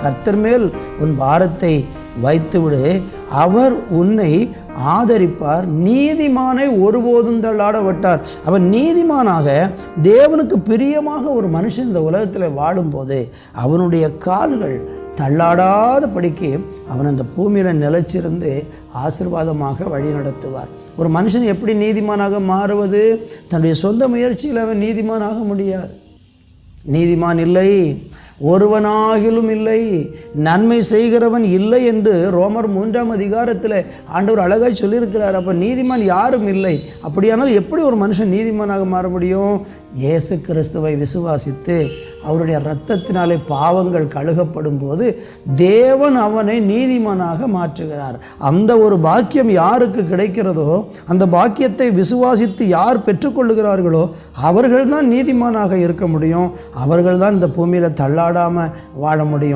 கர்த்தர் மேல் உன் பாரத்தை வைத்துவிடு, அவர் உன்னை ஆதரிப்பார். நீதிமானை ஒருபோதும் தள்ளாட விட்டார். அவன் நீதிமானாக தேவனுக்கு பிரியமாக ஒரு மனுஷன் இந்த உலகத்தில் வாழும்போது அவனுடைய கால்கள் தள்ளாடாத படிக்கு அவன் அந்த பூமியில் நிலைச்சிருந்து ஆசீர்வாதமாக வழி நடத்துவார். ஒரு மனுஷன் எப்படி நீதிமானாக மாறுவது? தன்னுடைய சொந்த முயற்சியில் அவன் நீதிமானாக முடியாது. நீதிமான் இல்லை, ஒருவனாகிலும் இல்லை, நன்மை செய்கிறவன் இல்லை என்று ரோமர் 3ஆம் அதிகாரத்தில் ஆண்டவர் அழகாய் சொல்லியிருக்கிறார். அப்போ நீதிமான் யாரும் இல்லை. அப்படியானால் எப்படி ஒரு மனுஷன் நீதிமானாக மாற முடியும்? இயேசு கிறிஸ்துவை விசுவாசித்து அவருடைய இரத்தத்தினாலே பாவங்கள் கழுகப்படும் போது தேவன் அவனை நீதிமானாக மாற்றுகிறார். அந்த ஒரு பாக்கியம் யாருக்கு கிடைக்கிறதோ, அந்த பாக்கியத்தை விசுவாசித்து யார் பெற்றுக்கொள்ளுகிறார்களோ அவர்கள்தான் நீதிமானாக இருக்க முடியும். அவர்கள்தான் இந்த பூமியில் தள்ளாடாமல் வாழ முடியும்.